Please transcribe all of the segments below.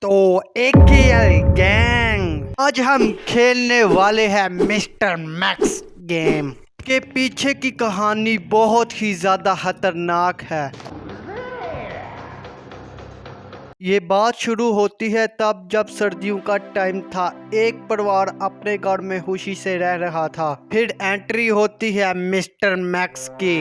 तो AKL gang आज हम खेलने वाले हैं मिस्टर मैक्स गेम के पीछे की कहानी बहुत ही ज्यादा खतरनाक है। ये बात शुरू होती है तब जब सर्दियों का टाइम था। एक परिवार अपने घर में खुशी से रह रहा था। फिर एंट्री होती है मिस्टर मैक्स की।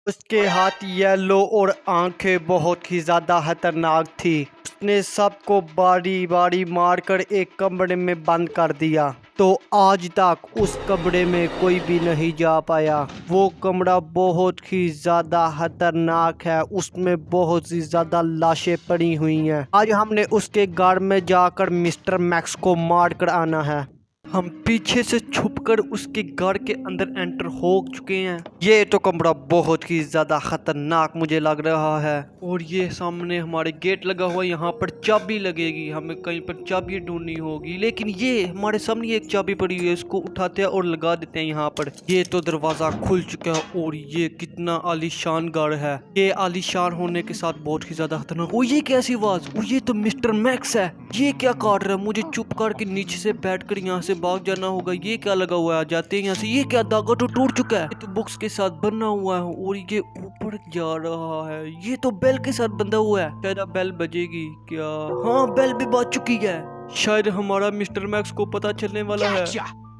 उसके हाथ येलो और आंखें बहुत ही ज्यादा खतरनाक थी। उसने सबको बारी बारी मारकर एक कमरे में बंद कर दिया। तो आज तक उस कमरे में कोई भी नहीं जा पाया। वो कमरा बहुत ही ज्यादा खतरनाक है। उसमें बहुत ही ज्यादा लाशें पड़ी हुई हैं। आज हमने उसके घर में जाकर मिस्टर मैक्स को मार कर आना है। हम पीछे से छुपकर उसके घर के अंदर एंटर हो चुके हैं। ये तो कमरा बहुत ही ज्यादा खतरनाक मुझे लग रहा है। और ये सामने हमारे गेट लगा हुआ है। यहाँ पर चाबी लगेगी। हमें कहीं पर चाबी ढूंढनी होगी। लेकिन ये हमारे सामने एक चाबी पड़ी हुई है। इसको उठाते हैं और लगा देते हैं यहाँ पर। ये तो दरवाजा खुल चुका है। और ये कितना आलीशान घर है। ये आलीशान होने के साथ बहुत ही ज्यादा खतरनाक। ओ ये कैसी आवाज। और ये तो मिस्टर मैक्स है। ये क्या काट रहा है। मुझे चुप करके नीचे से बैठकर यहाँ से भाग जाना होगा। ये क्या लगा हुआ है। जाते हैं यहाँ से। ये क्या धागा तो टूट चुका है। ये तो बुक्स के साथ बना हुआ है। और ये ऊपर जा रहा है। ये तो बेल के साथ बंधा हुआ है। शायद अब बेल बजेगी क्या। हाँ बेल भी बज चुकी है। शायद हमारा मिस्टर मैक्स को पता चलने वाला है।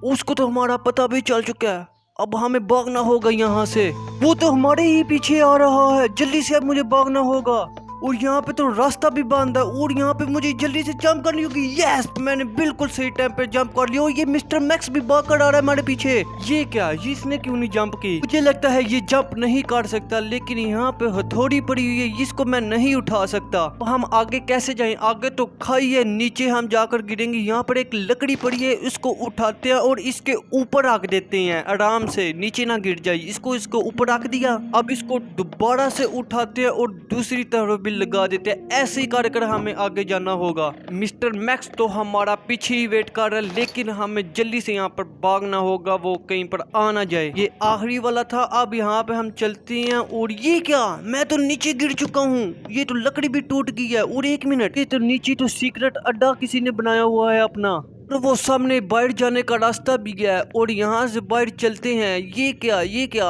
उसको तो हमारा पता भी चल चुका है। अब हमें भागना होगा यहाँ से। वो तो हमारे ही पीछे आ रहा है। जल्दी से अब मुझे भागना होगा। और यहाँ पे तो रास्ता भी बंद है। और यहाँ पे मुझे जल्दी से जंप करनी होगी। यस मैंने बिल्कुल सही टाइम पे जंप कर लिया। और ये मिस्टर मैक्स भी भाग कर आ रहा है हमारे पीछे। ये क्या इसने क्यों नहीं जंप की। मुझे लगता है ये जंप नहीं कर सकता। लेकिन यहाँ पे हथौड़ी पड़ी हुई है। इसको मैं नहीं उठा सकता। तो हम आगे कैसे जाएं। आगे तो खाई है। नीचे हम जाकर गिरेंगे। यहाँ पर एक लकड़ी पड़ी है। इसको उठाते हैं और इसके ऊपर रख देते हैं आराम से। नीचे ना गिर जाए। इसको ऊपर रख दिया। अब इसको दोबारा से उठाते हैं और दूसरी तरफ भी लगा देते हैं। ऐसे ही कर हमें आगे जाना होगा। मिस्टर मैक्स तो हमारा पीछे ही वेट कर रहा है। लेकिन हमें जल्दी से यहाँ पर भागना होगा। वो कहीं पर आ ना जाए। ये आखिरी वाला था। अब यहाँ पे हम चलते हैं। और ये क्या मैं तो नीचे गिर चुका हूँ। ये तो लकड़ी भी टूट गई है। और एक मिनट ये तो नीचे तो सीक्रेट अड्डा किसी ने बनाया हुआ है अपना। तो वो सामने बाहर जाने का रास्ता भी गया है। और यहाँ से बाहर चलते हैं। ये क्या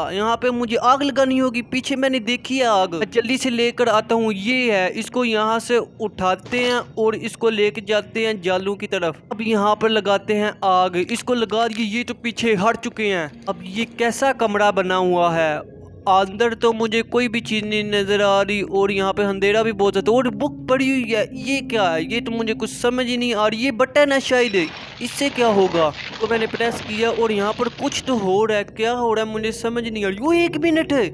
यहाँ पे मुझे आग लगानी होगी। पीछे मैंने देखी है आग। मैं जल्दी से लेकर आता हूँ। ये है इसको यहाँ से उठाते हैं और इसको लेके जाते हैं जालू की तरफ। अब यहाँ पर लगाते हैं आग। इसको लगा दिए। ये तो पीछे हट चुके हैं। अब ये कैसा कमरा बना हुआ है। अंदर तो मुझे कोई भी चीज नहीं नजर आ रही। और यहाँ पे अंधेरा भी बहुत है। तो और बुक पड़ी हुई है। ये क्या है। ये तो मुझे कुछ समझ ही नहीं आ रही। ये बटन है शायद। इससे क्या होगा। तो मैंने प्रेस किया और यहाँ पर कुछ तो हो रहा है। क्या हो रहा है मुझे समझ नहीं आ रही। वो एक मिनट है।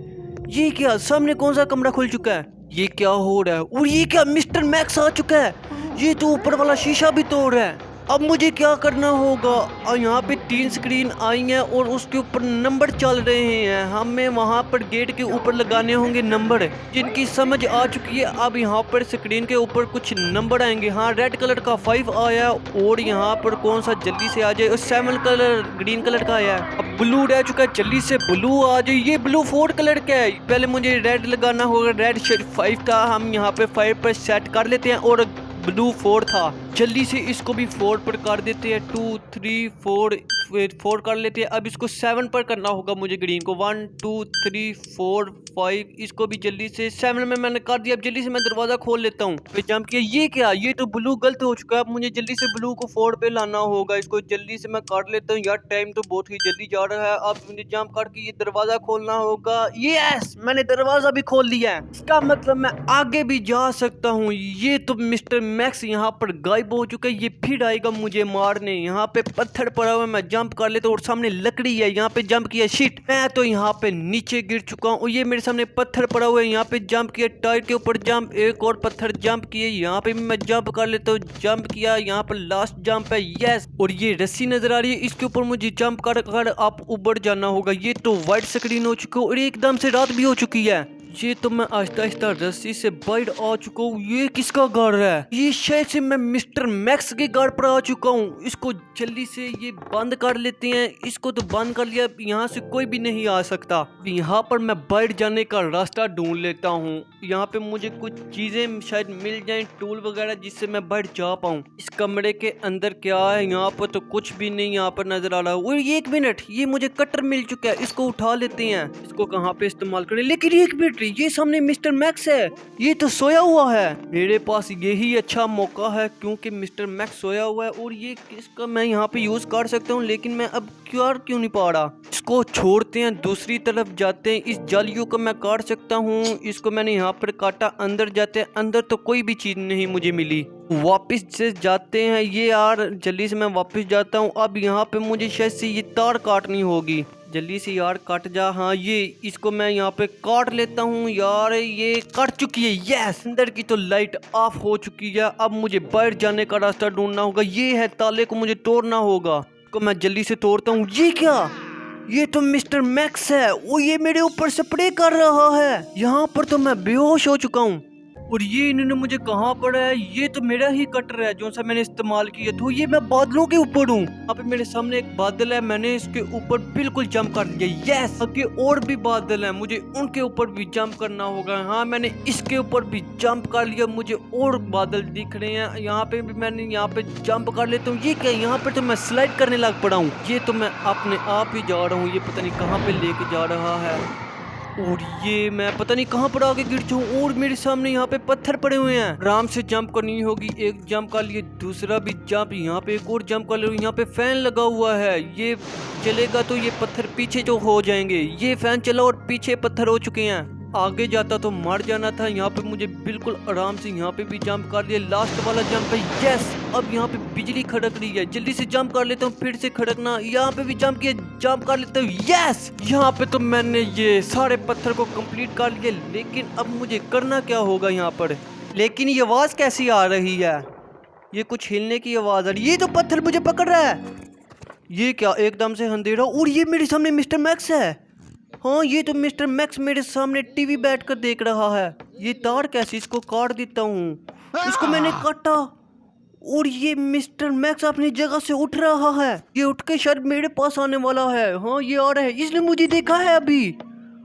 ये क्या सामने कौन सा कमरा खुल चुका है। ये क्या हो रहा है। और ये क्या मिस्टर मैक्स आ चुका है। ये तो ऊपर वाला शीशा भी तोड़ रहा है। अब मुझे क्या करना होगा। और यहाँ पे 3 स्क्रीन आई हैं और उसके ऊपर नंबर चल रहे हैं। हमें वहाँ पर गेट के ऊपर लगाने होंगे नंबर जिनकी समझ आ चुकी है। अब यहाँ पर स्क्रीन के ऊपर कुछ नंबर आएंगे। हाँ रेड कलर का 5 आया। और यहाँ पर कौन सा जल्दी से आ जाए। 7 कलर ग्रीन कलर का आया है। अब ब्लू रह चुका है। जल्दी से ब्लू आ जाए। ये ब्लू 4 कलर का है। पहले मुझे रेड लगाना होगा। रेड 5 था। हम यहाँ पे 5 पर सेट कर लेते हैं। और ब्लू 4 था। जल्दी से इसको भी 4 पर कर देते हैं। 2 3 4 कर लेते हैं। अब इसको 7 पर करना होगा मुझे ग्रीन को। 1 2 3 4 5 इसको भी जल्दी से 7 में मैंने कर दिया। अब जल्दी से मैं दरवाजा खोल लेता हूँ। फिर जंप किया। ये क्या ये तो ब्लू गलत हो चुका है। अब मुझे जल्दी से ब्लू को 4 पे लाना होगा। इसको जल्दी से मैं कर लेता हूँ। यार टाइम तो बहुत ही जल्दी जा रहा है। अब मुझे जंप करके ये दरवाजा खोलना होगा। यस मैंने दरवाजा भी खोल दिया है। इसका मतलब मैं आगे भी जा सकता हूँ। ये तो मिस्टर मैक्स यहाँ पर गायब हो चुका है। ये फिर आएगा मुझे मारने। यहाँ पे पत्थर पड़ा हुआ है। मैं जंप कर लेता हूँ। और सामने लकड़ी है। यहाँ पे जंप किया। शिट मैं तो यहाँ पे नीचे गिर चुका हूँ। और ये मेरे सामने पत्थर पड़ा हुआ है। यहाँ पे जंप किया। टायर के ऊपर जंप। एक और पत्थर जंप किए। यहाँ पे भी मैं जंप कर लेता हूँ। जंप किया। यहाँ पर लास्ट जंप है। यस और ये रस्सी नजर आ रही है। इसके ऊपर मुझे जंप कर आप ऊपर जाना होगा। ये तो व्हाइट स्क्रीन हो चुका है। और एकदम से रात भी हो चुकी है। ये तो मैं आहिस्ता आहिस्ता रस्सी से बाहर आ चुका हूँ। ये किसका घर है? ये शायद से मैं मिस्टर मैक्स के घर पर आ चुका हूँ। इसको जल्दी से ये बंद कर लेते हैं। इसको तो बंद कर लिया, यहाँ से कोई भी नहीं आ सकता। यहाँ पर मैं बाहर जाने का रास्ता ढूंढ लेता हूँ। यहाँ पे मुझे कुछ चीजें शायद मिल जाएं, टूल वगैरह, जिससे मैं बाहर जा पाऊँ। इस कमरे के अंदर क्या है? यहाँ पर तो कुछ भी नहीं यहाँ पर नजर आ रहा है। और ये 1 मिनट, ये मुझे कटर मिल चुका है, इसको उठा लेते हैं। इसको कहाँ पे इस्तेमाल करें? लेकिन 1 मिनट, ये सामने मिस्टर मैक्स है, ये तो सोया हुआ है। मेरे पास यही अच्छा मौका है क्योंकि मिस्टर मैक्स सोया हुआ है और ये किसका मैं यहाँ पे यूज कर सकता हूँ, लेकिन मैं अब क्यों नहीं पा रहा। इसको छोड़ते हैं, दूसरी तरफ जाते हैं। इस जालियों को मैं काट सकता हूँ, इसको मैंने यहाँ पर काटा। अंदर जाते हैं, अंदर तो कोई भी चीज नहीं मुझे मिली। वापस से जाते हैं। ये यार जल्दी से मैं वापस जाता हूँ। अब यहाँ पे मुझे शायद से ये तार काटनी होगी। जल्दी से यार कट जा। हाँ, ये इसको मैं यहाँ पे काट लेता हूँ। यार ये कट चुकी है। यस, अंदर की तो लाइट ऑफ हो चुकी है। अब मुझे बाहर जाने का रास्ता ढूंढना होगा। ये है, ताले को मुझे तोड़ना होगा। इसको मैं जल्दी से तोड़ता हूँ। ये क्या? ये तो मिस्टर मैक्स है। वो ये मेरे ऊपर स्प्रे कर रहा है। यहाँ पर तो मैं बेहोश हो चुका हूँ। और ये इन्होंने मुझे कहाँ पड़ा है? ये तो मेरा ही कटर है जो सा मैंने इस्तेमाल किया। तो ये मैं बादलों के ऊपर हूँ। यहाँ पे मेरे सामने एक बादल है, मैंने इसके ऊपर बिल्कुल जंप कर लिया। यस, आगे और भी बादल हैं, मुझे उनके ऊपर भी जंप करना होगा। हाँ, मैंने इसके ऊपर भी जंप कर लिया। मुझे और बादल दिख रहे हैं। यहाँ पे भी मैंने यहाँ पे जंप कर लेता हूँ। ये क्या? यहाँ पे तो मैं स्लाइड करने लग पड़ा हूँ। ये तो मैं अपने आप ही जा रहा हूँ। ये पता नहीं कहाँ पे लेके जा रहा है। और ये मैं पता नहीं कहाँ पर आगे गिर जाऊँ। और मेरे सामने यहाँ पे पत्थर पड़े हुए हैं, आराम से जंप करनी होगी। एक जंप कर लिए, दूसरा भी जंप, यहाँ पे एक और जंप कर ले। यहाँ पे फैन लगा हुआ है, ये चलेगा तो ये पत्थर पीछे जो हो जाएंगे। ये फैन चला और पीछे पत्थर हो चुके हैं। आगे जाता तो मर जाना था। यहाँ पे मुझे बिल्कुल आराम से यहाँ पे भी जंप कर लिया। लास्ट वाला जंप है। यस, अब यहाँ पे बिजली खड़क रही है। जल्दी से जंप कर लेता हूँ, फिर से खड़कना। यहाँ पे भी जंप किया, जंप कर लेता हूँ। यस, यहाँ पे तो मैंने ये सारे पत्थर को कंप्लीट कर लिया। लेकिन अब मुझे करना क्या होगा यहाँ पर? लेकिन ये आवाज कैसी आ रही है? ये कुछ हिलने की आवाज आ रही है। ये तो पत्थर मुझे पकड़ रहा है। ये क्या? एकदम से अंधेरा। और ये मेरे सामने मिस्टर मैक्स है। हाँ, ये तो मिस्टर मैक्स मेरे सामने टीवी बैठकर देख रहा है। ये तार कैसे? इसको काट देता हूँ। इसको मैंने काटा और ये मिस्टर मैक्स अपनी जगह से उठ रहा है। ये उठ के शायद मेरे पास आने वाला है। हाँ, ये आ रहा है। इसने मुझे देखा है अभी।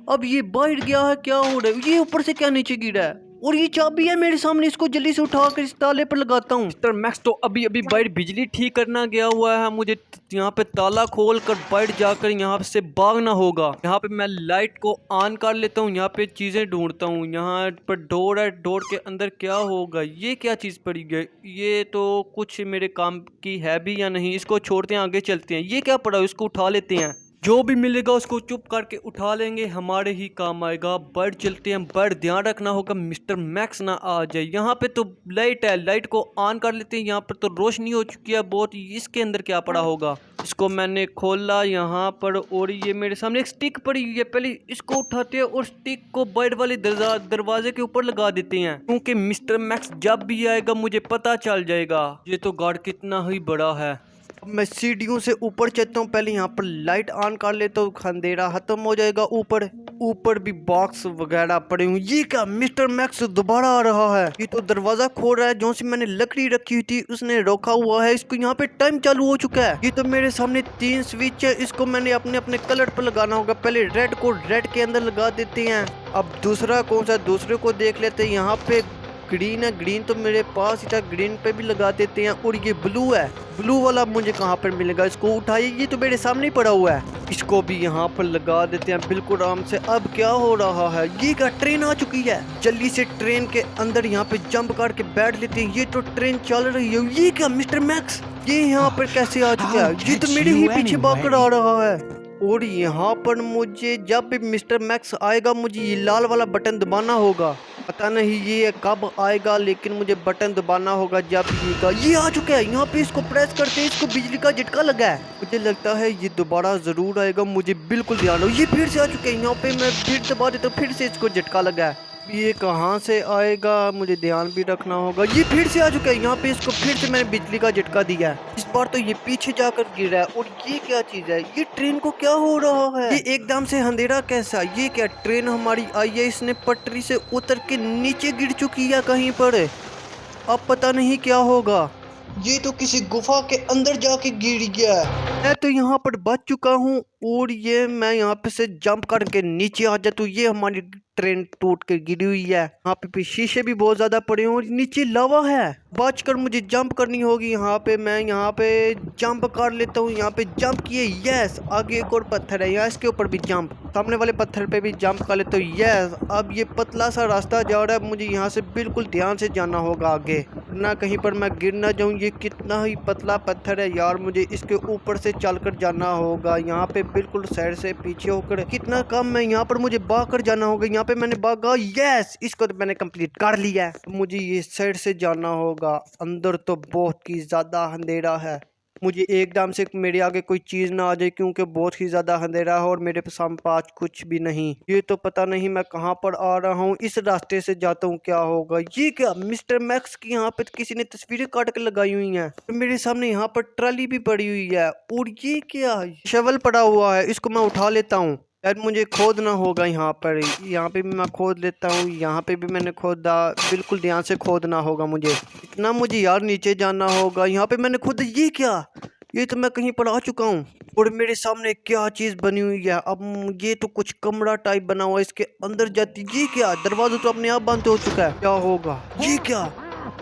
अब ये बाहर गया है। क्या हो रहा है? ये ऊपर से क्या नीचे गिरा है? और ये चाबी है मेरे सामने, इसको जल्दी से उठाकर इस ताले पर लगाता हूँ। मिस्टर मैक्स तो अभी अभी बाहर बिजली ठीक करना गया हुआ है। मुझे यहाँ पे ताला खोल कर बाहर जाकर यहाँ से भागना होगा। यहाँ पे मैं लाइट को ऑन कर लेता हूँ। यहाँ पे चीजें ढूंढता हूँ। यहाँ पर डोर है, डोर के अंदर क्या होगा? ये क्या चीज पड़ी गई? ये तो कुछ मेरे काम की है भी या नहीं? इसको छोड़ते हैं, आगे चलते हैं। ये क्या पड़ा? इसको उठा लेते हैं। जो भी मिलेगा उसको चुप करके उठा लेंगे, हमारे ही काम आएगा। बढ़ चलते हैं। बढ़ ध्यान रखना होगा मिस्टर मैक्स ना आ जाए। यहाँ पे तो लाइट है, लाइट को ऑन कर लेते हैं। यहाँ पर तो रोशनी हो चुकी है बहुत। इसके अंदर क्या पड़ा होगा? इसको मैंने खोला यहाँ पर और ये मेरे सामने एक स्टिक पड़ी हुई है। पहले इसको उठाते हैं और स्टिक को बाहर वाले दरवाजे के ऊपर लगा देते हैं, क्योंकि मिस्टर मैक्स जब भी आएगा मुझे पता चल जाएगा। ये तो गार्ड कितना ही बड़ा है। मैं सीढ़ियों से ऊपर चलता हूँ। पहले यहाँ पर लाइट ऑन कर लेता हूँ, अंधेरा खत्म हो जाएगा। ऊपर भी बॉक्स वगैरह पड़े हुए। ये क्या? मिस्टर मैक्स दोबारा आ रहा है। ये तो दरवाजा खोल रहा है। जो सी मैंने लकड़ी रखी हुई थी उसने रोका हुआ है इसको। यहाँ पे टाइम चालू हो चुका है। ये तो मेरे सामने 3 स्विच है, इसको मैंने अपने अपने कलर पर लगाना होगा। पहले रेड को रेड के अंदर लगा देते हैं। अब दूसरा कौन सा? दूसरे को देख लेते हैं। यहाँ पे ग्रीन है, ग्रीन तो मेरे पास ही था, ग्रीन पे भी लगा देते हैं। और ये ब्लू है, ब्लू वाला मुझे कहाँ पर मिलेगा? इसको उठाइए, ये तो मेरे सामने ही पड़ा हुआ है। इसको भी यहाँ पर लगा देते हैं बिल्कुल आराम से। अब क्या हो रहा है? ये क्या? ट्रेन आ चुकी है। जल्दी से ट्रेन के अंदर यहाँ पे जंप करके बैठ लेते हैं। ये तो ट्रेन चल रही है। ये क्या? मिस्टर मैक्स ये यहाँ पर कैसे आ चुका है? ये तो मेरे ही पीछे भागकर आ रहा है। और यहाँ पर मुझे जब भी मिस्टर मैक्स आएगा मुझे ये लाल वाला बटन दबाना होगा। पता नहीं ये कब आएगा, लेकिन मुझे बटन दबाना होगा जब ये आ चुका है। यहाँ पे इसको प्रेस करते हैं, इसको बिजली का झटका लगा है। मुझे लगता है ये दोबारा जरूर आएगा, मुझे बिल्कुल ध्यान हो। ये फिर से आ चुके हैं। यहाँ पे मैं फिर दबा देता हूँ, फिर से इसको झटका लगा है। ये कहाँ से आएगा, मुझे ध्यान भी रखना होगा। ये फिर से आ चुका है यहाँ पे, इसको फिर से मैंने बिजली का झटका दिया है। इस बार तो ये पीछे जाकर गिरा है। और ये क्या चीज है, ये ट्रेन को क्या हो रहा है, ये एकदम से अंधेरा कैसा, ये क्या ट्रेन हमारी आई है, इसने पटरी से उतर के नीचे गिर चुकी है कहीं पर। अब पता नहीं क्या होगा, ये तो किसी गुफा के अंदर जाके गिर गया है। मैं तो यहाँ पर बच चुका हूँ और ये मैं यहाँ पे से जंप करके नीचे आ जाता हूँ। ये हमारी ट्रेन टूट के गिरी हुई है। यहाँ पे भी शीशे भी बहुत ज्यादा पड़े हैं और नीचे लावा है। बचकर मुझे जंप करनी होगी। यहाँ पे मैं यहाँ पे जंप कर लेता हूँ। यहाँ पे जंप किए, यस। आगे एक और पत्थर है, यहाँ इसके ऊपर भी जंप, सामने वाले पत्थर पे भी जंप कर लेता हूँ, यस। अब ये पतला सा रास्ता जा रहा है, मुझे यहाँ से बिल्कुल ध्यान से जाना होगा आगे, ना कहीं पर मैं गिर ना जाऊँ। ये कितना ही पतला पत्थर है यार, मुझे इसके ऊपर से चलकर जाना होगा। यहाँ पे बिल्कुल साइड से पीछे होकर, कितना कम है यहाँ पर, मुझे भाग कर जाना होगा। यहाँ पे मैंने भागा, यस, इसको तो मैंने कंप्लीट कर लिया है। मुझे ये साइड से जाना होगा। अंदर तो बहुत ही ज्यादा अंधेरा है, मुझे एकदम से मेरे आगे कोई चीज ना आ जाए, क्योंकि बहुत ही ज्यादा अंधेरा है और मेरे पास कुछ भी नहीं। ये तो पता नहीं मैं कहाँ पर आ रहा हूँ, इस रास्ते से जाता हूँ क्या होगा। ये क्या, मिस्टर मैक्स की यहाँ पे किसी ने तस्वीरें काट के लगाई हुई हैं। मेरे सामने यहाँ पर ट्राली भी पड़ी हुई है। और ये क्या, शवल पड़ा हुआ है, इसको मैं उठा लेता हूँ। शायद मुझे खोदना होगा यहाँ पर, यहाँ पे भी मैं खोद लेता हूँ। यहाँ पे भी मैंने खोदा, बिल्कुल ध्यान से खोदना होगा मुझे। इतना मुझे यार नीचे जाना होगा। यहाँ पे मैंने खुद, ये क्या, ये तो मैं कहीं पर आ चुका हूँ। और मेरे सामने क्या चीज बनी हुई है। अब ये तो कुछ कमरा टाइप बना हुआ है, इसके अंदर जाती, ये क्या, दरवाजा तो अपने आप बंद हो चुका है, क्या होगा। ये क्या,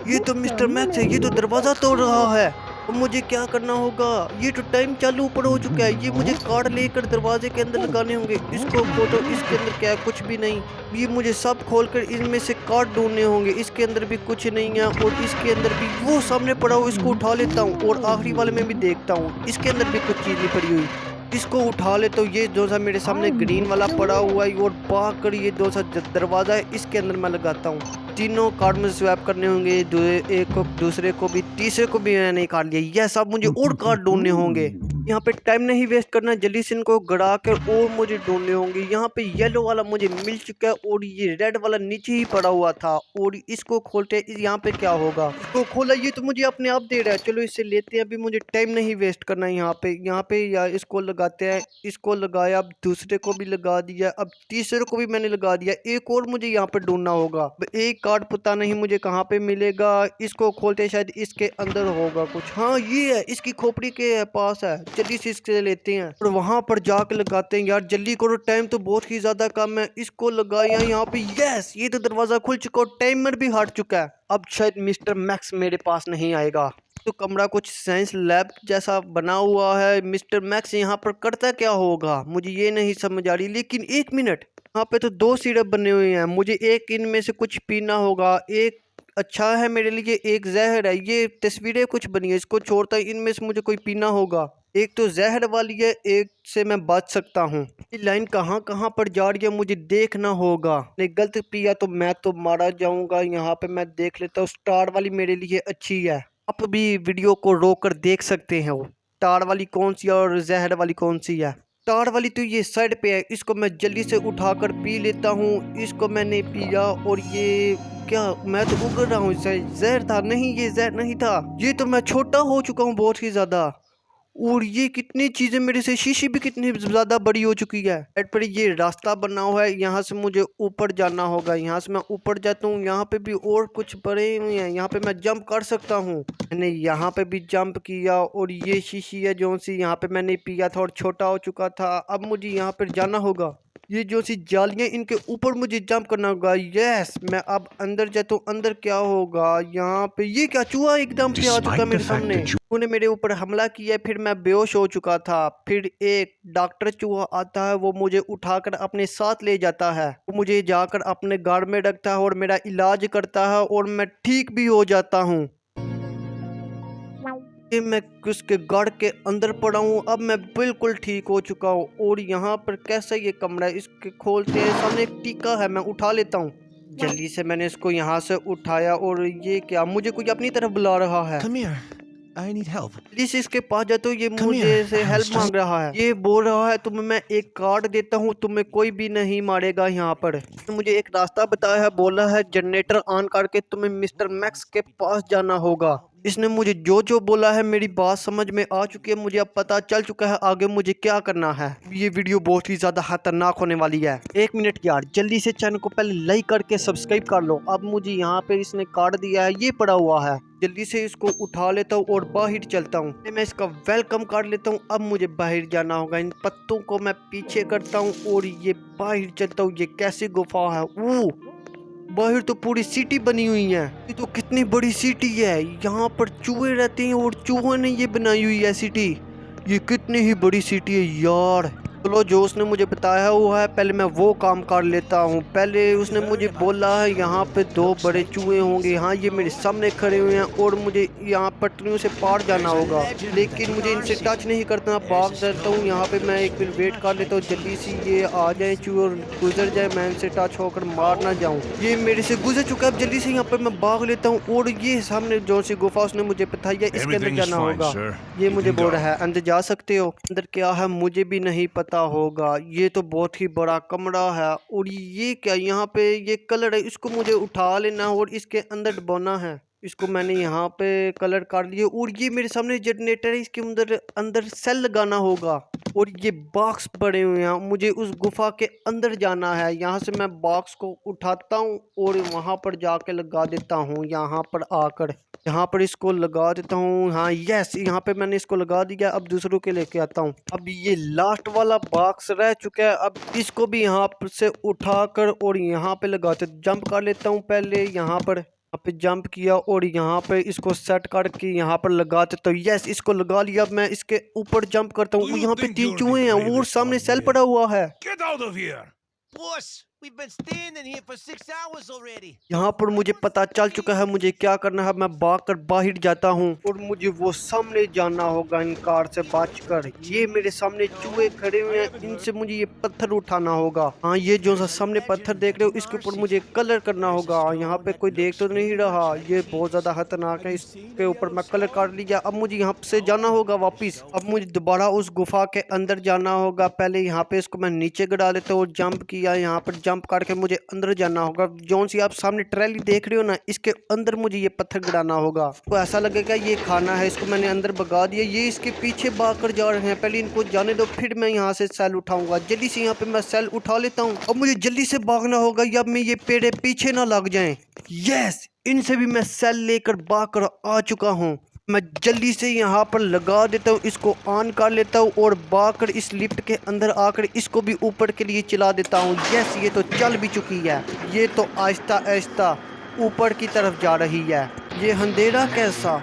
ये तो मिस्टर मैक्स है, ये तो दरवाजा तोड़ रहा है। अब मुझे क्या करना होगा, ये तो टाइम चालू ऊपर हो चुका है। ये मुझे कार्ड लेकर दरवाजे के अंदर लगाने होंगे। इसको खोलो, इसके अंदर क्या है, कुछ भी नहीं। ये मुझे सब खोलकर इनमें से कार्ड ढूंढने होंगे। इसके अंदर भी कुछ नहीं है और इसके अंदर भी, वो सामने पड़ा हुआ, इसको उठा लेता हूँ। और आखिरी वाले में भी देखता हूँ, इसके अंदर भी कुछ चीज नहीं पड़ी हुई, इसको उठा ले। तो ये जो सा मेरे सामने ग्रीन वाला पड़ा हुआ है, और भाग कर ये जो सा दरवाजा है, इसके अंदर मैं लगाता हूँ। तीनों कार्ड मुझे स्वैप करने होंगे, एक को, दूसरे को भी, तीसरे को भी मैंने निकाल लिया। यह सब मुझे और कार्ड ढूंढने होंगे। यहाँ पे टाइम नहीं वेस्ट करना, जल्दी से इनको गड़ा कर और मुझे ढूंढने होंगे। यहाँ पे येलो वाला मुझे मिल चुका है और ये रेड वाला नीचे ही पड़ा हुआ था। और इसको खोलते, यहाँ पे क्या होगा, इसको खोला, ये तो मुझे अपने आप दे रहा है। चलो इससे लेते हैं, अभी मुझे टाइम नहीं वेस्ट करना है। यहाँ पे या इसको लगाते हैं, इसको लगाया, अब दूसरे को भी लगा दिया, अब तीसरे को भी मैंने लगा दिया। एक और मुझे यहाँ पे ढूंढना होगा। एक कार्ड पता नहीं मुझे कहाँ पे मिलेगा। इसको खोलते शायद इसके अंदर होगा कुछ, हाँ ये है, इसकी खोपड़ी के पास है। जल्दी से इसके लेते हैं और वहां पर जाकर लगाते हैं। यार जल्दी करो, टाइम तो बहुत ही ज्यादा कम है। इसको लगाया यहाँ पे, यस, ये तो दरवाजा खुल चुका और टाइमर भी हट चुका है। अब शायद मिस्टर मैक्स मेरे पास नहीं आएगा। तो कमरा कुछ साइंस लैब जैसा बना हुआ है। मिस्टर मैक्स यहाँ पर करता क्या होगा, मुझे ये नहीं समझ आ रही। लेकिन एक मिनट, यहाँ पे तो दो सिरप बने हुए हैं, मुझे एक इनमें से कुछ पीना होगा। एक अच्छा है मेरे लिए, एक जहर है। ये तस्वीरें कुछ बनी है, इसको छोड़ता इनमें से मुझे कोई पीना होगा। एक तो जहर वाली है, एक से मैं बच सकता हूँ। ये लाइन कहाँ कहाँ पर जा रही है मुझे देखना होगा। नहीं गलत पिया तो मैं तो मारा जाऊंगा। यहाँ पे मैं देख लेता हूँ, स्टार वाली मेरे लिए अच्छी है। आप भी वीडियो को रोक कर देख सकते हैं वो स्टार वाली कौन सी है और जहर वाली कौन सी है। स्टार वाली तो ये साइड पे है, इसको मैं जल्दी से उठाकर पी लेता हूँ। इसको मैंने पिया और ये क्या, मैं तो उगड़ रहा हूँ, जहर था, नहीं ये जहर नहीं था। ये तो मैं छोटा हो चुका हूँ बहुत ही ज्यादा। और ये कितनी चीजें मेरे से, शीशी भी कितनी ज्यादा बड़ी हो चुकी है। साइड पर ये रास्ता बना हुआ है, यहाँ से मुझे ऊपर जाना होगा। यहाँ से मैं ऊपर जाता हूँ, यहाँ पे भी और कुछ बड़े हुए हैं, यहाँ पे मैं जंप कर सकता हूँ। मैंने यहाँ पे भी जंप किया और ये शीशी है जो सी यहाँ पे मैंने पिया था और छोटा हो चुका था। अब मुझे यहाँ पर जाना होगा। ये जो सी जालियां, इनके ऊपर मुझे जंप करना होगा। यस, मैं अब अंदर जाता हूँ। अंदर क्या होगा, यहाँ पे ये क्या, चूहा एकदम से आ चुका मेरे सामने। उन्होंने मेरे ऊपर हमला किया, फिर मैं बेहोश हो चुका था। फिर एक डॉक्टर चूहा आता है, वो मुझे उठाकर अपने साथ ले जाता है। वो मुझे जाकर अपने घर में रखता है और मेरा इलाज करता है और मैं ठीक भी हो जाता हूँ। मैं उसके गढ़ के अंदर पड़ा हूँ, अब मैं बिल्कुल ठीक हो चुका हूँ। और यहाँ पर कैसा ये कमरा है, इसके खोलते हैं, सामने एक टीका है, मैं उठा लेता हूँ। जल्दी से मैंने इसको यहाँ से उठाया और ये क्या, मुझे कोई अपनी तरफ बुला रहा है। I need help. प्लीज इसके पास जा, तो ये Come मुझे here. से हेल्प Stop. मांग रहा है। ये बोल रहा है तुम्हें मैं एक कार्ड देता हूँ, तुम्हें कोई भी नहीं मारेगा यहाँ पर। मुझे एक रास्ता बताया है, बोला है जनरेटर ऑन करके तुम्हें मिस्टर मैक्स के पास जाना होगा। इसने मुझे जो जो बोला है मेरी बात समझ में आ चुकी है, मुझे अब पता चल चुका है आगे मुझे क्या करना है। ये वीडियो बहुत ही ज्यादा खतरनाक होने वाली है। 1 मिनट यार, जल्दी से चैनल को पहले लाइक करके सब्सक्राइब कर लो। अब मुझे यहाँ पे इसने कार्ड दिया है, ये पड़ा हुआ है। जल्दी से इसको उठा लेता हूँ और बाहर चलता हूँ। मैं इसका वेलकम कर लेता हूँ। अब मुझे बाहर जाना होगा। इन पत्तों को मैं पीछे करता हूँ और ये बाहर चलता हूँ। ये कैसी गुफा है, बाहर तो पूरी सिटी बनी हुई है। ये तो कितनी बड़ी सिटी है। यहाँ पर चूहे रहते हैं और चूहों ने ये बनाई हुई है सिटी। ये कितनी ही बड़ी सिटी है यार। चलो जो उसने मुझे बताया हुआ है, पहले मैं वो काम कर लेता हूँ। पहले उसने मुझे बोला है यहाँ पे 2 बड़े चूहे होंगे। हाँ, ये मेरे सामने खड़े हुए हैं और मुझे यहाँ पटरियों से पार जाना होगा, लेकिन मुझे इनसे टच नहीं करना। भाग जाता हूँ यहाँ पे। मैं एक मिनट वेट कर लेता हूँ, जल्दी से ये आ जाए चूहे और गुजर जाए, मैं इनसे टच होकर मार ना जाऊँ। ये मेरे से गुजर चुका है। जल्दी से यहाँ पे मैं भाग लेता हूँ और ये सामने जो सी गुफा उसने मुझे बताई है, इसके अंदर जाना होगा। ये मुझे बोल रहा है अंदर जा सकते हो। अंदर क्या है मुझे भी नहीं पता होगा। ये तो बहुत ही बड़ा कमरा है। और ये क्या, यहाँ पे ये कलर है, इसको मुझे उठा लेना और इसके अंदर डुबाना है। इसको मैंने यहाँ पे कलर कर लिया। और ये मेरे सामने जनरेटर है, इसके अंदर अंदर सेल लगाना होगा। और ये बॉक्स पड़े हुए हैं, मुझे उस गुफा के अंदर जाना है। यहाँ से मैं बॉक्स को उठाता हूँ और वहाँ पर जाके लगा देता हूँ। यहाँ पर आकर यहाँ पर इसको लगा देता हूँ। हाँ यस, यहाँ पे मैंने इसको लगा दिया। अब दूसरों के लेके आता हूँ। अब ये लास्ट वाला बॉक्स रह चुका है। अब इसको भी यहाँ से उठाकर और यहाँ पे लगाते जंप कर लेता हूँ। पहले यहाँ पे जंप किया और यहाँ पे इसको सेट करके यहाँ पर लगाते, तो यस इसको लगा लिया। अब मैं इसके ऊपर जंप करता हूँ। यहाँ पे 3 चूहे हैं और सामने सेल पड़ा हुआ है। Get out of here. Boss, we've been standing here for 6 hours already. यहाँ पर मुझे पता चल चुका है मुझे क्या करना है। मैं भाग कर बाहर जाता हूँ और मुझे वो सामने जाना होगा इन कार से बचकर। ये मेरे सामने चूहे खड़े हुए हैं, इनसे मुझे ये पत्थर उठाना होगा। हाँ, ये जो सा सामने पत्थर देख रहे हो, इसके ऊपर मुझे कलर करना होगा। यहाँ पे कोई देख तो नहीं रहा, ये बहुत ज्यादा खतरनाक है। इसके ऊपर मैं कलर कर लिया। अब मुझे यहाँ से जाना होगा वापिस। अब मुझे दोबारा उस गुफा के अंदर जाना होगा। पहले यहाँ पे इसको मैं नीचे गिरा लेता हूँ, जंप किया। यहाँ पर जंप करके मुझे अंदर जाना होगा। जौन सी आप सामने ट्रैली देख रहे हो ना, इसके अंदर मुझे ये पत्थर गिराना होगा। तो ऐसा लगेगा ये खाना है। इसको मैंने अंदर भगा दिया। ये इसके पीछे भाग कर जा रहे हैं। पहले इनको जाने दो, फिर मैं यहाँ से सेल उठाऊंगा। जल्दी से यहाँ पे मैं सेल उठा लेता हूँ। अब मुझे जल्दी से भागना होगा, या मैं ये पेड़े पीछे ना लग जाए। यस, इनसे भी मैं सेल लेकर भाग कर आ चुका हूँ। मैं जल्दी से यहाँ पर लगा देता हूँ, इसको ऑन कर लेता हूँ और भागकर इस लिफ्ट के अंदर आकर इसको भी ऊपर के लिए चला देता हूँ। यस, ये तो चल भी चुकी है। ये तो आहिस्ता आहिस्ता ऊपर की तरफ जा रही है। ये अंधेरा कैसा,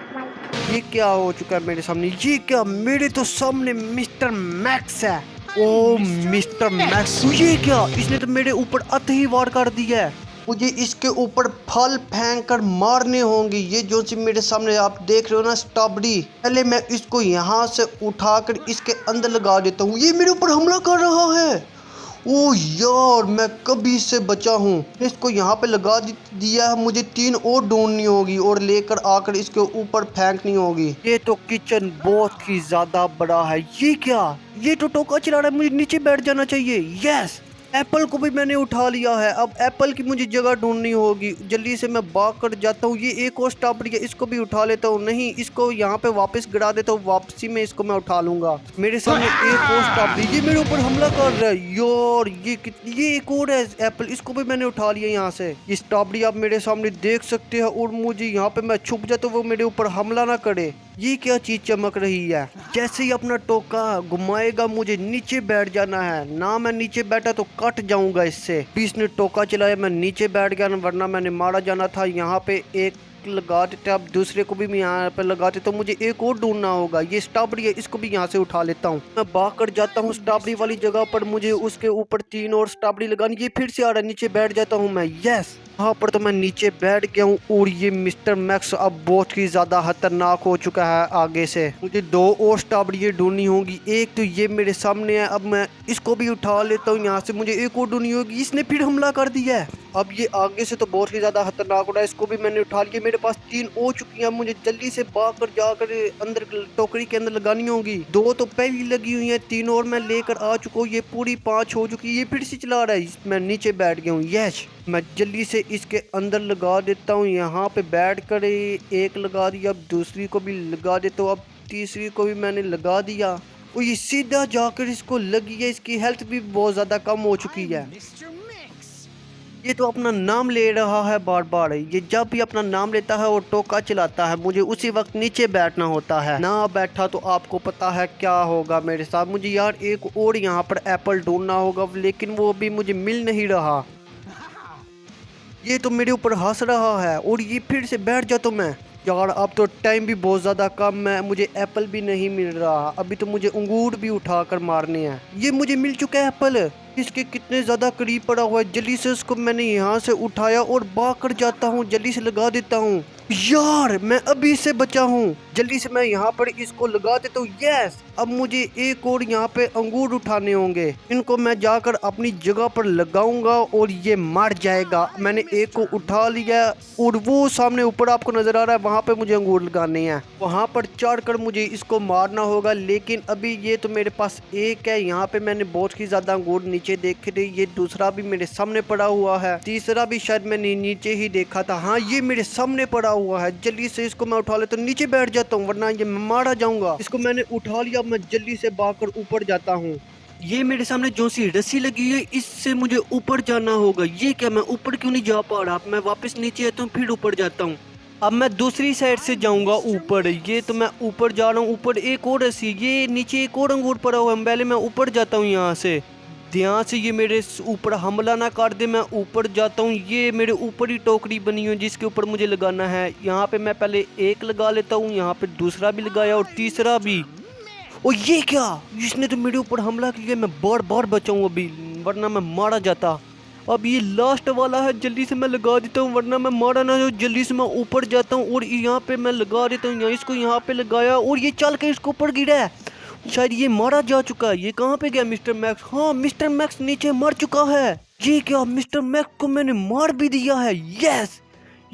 ये क्या हो चुका है मेरे सामने। ये क्या, मेरे तो सामने मिस्टर मैक्स है। ओ मिस्टर मैक्स, ये क्या, इसने तो मेरे ऊपर आते ही वार कर दिया है। मुझे इसके ऊपर फल फेंक कर मारने होंगे। ये जो सी मेरे सामने आप देख रहे हो ना स्ट्रॉबेरी, पहले मैं इसको यहाँ से उठाकर इसके अंदर लगा देता हूँ। ये मेरे ऊपर हमला कर रहा है। ओ यार, मैं कभी से बचा हूँ। इसको यहाँ पे लगा दिया है। मुझे 3 और ढूंढनी होगी और लेकर आकर इसके ऊपर फेंकनी होगी। ये तो किचन बहुत ही ज्यादा बड़ा है। ये क्या, ये तो टोका चला रहा है, मुझे नीचे बैठ जाना चाहिए। यस, एप्पल को भी मैंने उठा लिया है। अब एप्पल की मुझे जगह ढूंढनी होगी। जल्दी से मैं भाग कर जाता हूँ। ये एक और स्ट्रॉबेरी है, इसको भी उठा लेता हूँ। नहीं, इसको यहाँ पे वापस गिरा देता हूँ। वापसी में इसको मैं उठा लूंगा। मेरे सामने एक और स्ट्रॉबेरी, ये मेरे ऊपर हमला कर रहा है यार। ये एक और है एप्पल, इसको भी मैंने उठा लिया यहाँ से। ये स्ट्रॉबेरी आप मेरे सामने देख सकते हैं और मुझे यहाँ पे मैं छुप जाता हूँ, वो मेरे ऊपर हमला ना करे। ये क्या चीज चमक रही है। जैसे ही अपना टोका घुमाएगा मुझे नीचे बैठ जाना है ना। मैं नीचे बैठा तो कट जाऊंगा इससे। इसने टोका चलाया, मैं नीचे बैठ गया, वरना मैंने मारा जाना था। यहाँ पे एक लगा देते, अब दूसरे को भी मैं यहाँ पे लगाते, तो मुझे एक और ढूंढना होगा। ये स्ट्रॉबेरी है, इसको भी यहाँ से उठा लेता हूँ। मैं भाग कर जाता हूँ स्ट्रॉबेरी वाली जगह पर। मुझे उसके ऊपर 3 और स्ट्रॉबेरी लगानी। ये फिर से आ रहा है, नीचे बैठ जाता हूँ मैं। यस, यहाँ पर तो मैं नीचे बैठ गया हूँ और ये मिस्टर मैक्स अब बहुत ही ज्यादा खतरनाक हो चुका है। आगे से मुझे 2 और स्ट्रॉबेरी ढूंढनी होगी। एक तो ये मेरे सामने है, अब मैं इसको भी उठा लेता हूँ। यहाँ से मुझे एक और ढूंढनी होगी। इसने फिर हमला कर दिया है। अब ये आगे से तो बहुत ही ज्यादा खतरनाक हो रहा है। इसको भी मैंने उठा लिया। मेरे पास 3 हो चुकी है। मुझे जल्दी से भाग कर जाकर अंदर टोकरी के अंदर लगानी होगी। 2 तो पहली लगी हुई है, 3 और मैं लेकर आ चुका हूँ। ये पूरी 5 हो चुकी है। ये फिर से चला रहा है। मैं नीचे बैठ गया हूँ। यस, मैं जल्दी से इसके अंदर लगा देता हूँ। यहाँ पे बैठ कर एक लगा दिया, अब दूसरी को भी लगा देता हूँ। अब तीसरी को भी मैंने लगा दिया और ये सीधा जाकर इसको लगी है। इसकी हेल्थ भी बहुत ज्यादा कम हो चुकी है। ये तो अपना नाम ले रहा है बार बार। ये जब भी अपना नाम लेता है और टोका चलाता है, मुझे उसी वक्त नीचे बैठना होता है। ना बैठा तो आपको पता है क्या होगा मेरे साथ। मुझे यार एक और यहाँ पर एप्पल ढूंढना होगा, लेकिन वो अभी मुझे मिल नहीं रहा। ये तो मेरे ऊपर हंस रहा है और ये फिर से बैठ जा। तो मैं यार अब तो टाइम भी बहुत ज़्यादा कम है। मुझे एप्पल भी नहीं मिल रहा। अभी तो मुझे अंगूर भी उठा कर मारने हैं। ये मुझे मिल चुका है एप्पल। इसके कितने ज़्यादा करीब पड़ा हुआ है। जल्दी से इसको मैंने यहाँ से उठाया और भाग कर जाता हूँ। जल्दी से लगा देता हूँ। यार मैं अभी से बचा हूँ। जल्दी से मैं यहाँ पर इसको लगा देता हूँ। यस, अब मुझे एक और यहाँ पे अंगूर उठाने होंगे। इनको मैं जाकर अपनी जगह पर लगाऊंगा और ये मर जाएगा। मैंने एक को उठा लिया और वो सामने ऊपर आपको नजर आ रहा है, वहाँ पे मुझे अंगूर लगाने हैं। वहाँ पर चढ़कर मुझे इसको मारना होगा, लेकिन अभी ये तो मेरे पास एक है। यहाँ पे मैंने बहुत ही ज्यादा अंगूर नीचे देखे थे। ये दूसरा भी मेरे सामने पड़ा हुआ है। तीसरा भी शायद मैंने नीचे ही देखा था। हाँ, ये मेरे सामने पड़ा हुआ है। जल्दी से इसको मैं उठा लेता हूँ। नीचे बैठ जाता हूँ वरना ये मैं मारा जाऊंगा। इसको मैंने उठा लिया। मैं जल्दी से भागकर ऊपर जाता हूँ। ये मेरे सामने जो सी रस्सी लगी है, इससे मुझे ऊपर जाना होगा। ये क्या, मैं ऊपर क्यों नहीं जा पा रहा? मैं वापस नीचे आता हूँ, फिर ऊपर जाता हूँ। अब मैं दूसरी साइड से जाऊंगा ऊपर। ये तो मैं ऊपर जा रहा हूँ। ऊपर एक और रस्सी, ये नीचे एक और अंगूर पड़ा हुआ है। पहले मैं ऊपर जाता हूँ यहाँ से। ध्यान से ये मेरे ऊपर हमला ना कर दे। मैं ऊपर जाता हूँ। ये मेरे ऊपर ही टोकरी बनी हुई जिसके ऊपर मुझे लगाना है। यहाँ पे मैं पहले एक लगा लेता हूँ, यहाँ पे दूसरा भी लगाया और तीसरा भी। और ये क्या, इसने तो मेरे ऊपर हमला किया। मैं बार बार बचाऊँ अभी, वरना मैं मारा जाता। अब ये लास्ट वाला है, जल्दी से मैं लगा देता हूँ वरना मैं मारा ना। जल्दी से मैं ऊपर जाता हूँ और यहाँ पे मैं लगा देता हूँ। इसको यहाँ पे लगाया और ये चल के इसके ऊपर गिरा है। शायद ये मारा जा चुका है। ये कहाँ पे गया मिस्टर मैक्स? हाँ, मिस्टर मैक्स नीचे मर चुका है। ये क्या, मिस्टर मैक्स को मैंने मार भी दिया है। यस,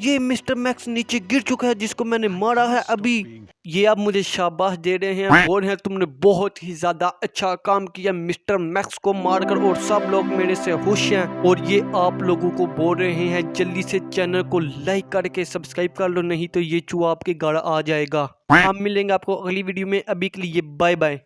ये मिस्टर मैक्स नीचे गिर चुका है जिसको मैंने मारा है अभी। ये अब मुझे शाबाश दे रहे हैं, बोल रहे हैं तुमने बहुत ही ज्यादा अच्छा काम किया मिस्टर मैक्स को मारकर, और सब लोग मेरे से खुश हैं। और ये आप लोगों को बोल रहे हैं जल्दी से चैनल को लाइक करके सब्सक्राइब कर लो, नहीं तो ये चूहा आपके घर आ जाएगा। हम मिलेंगे आपको अगली वीडियो में। अभी के लिए बाय बाय।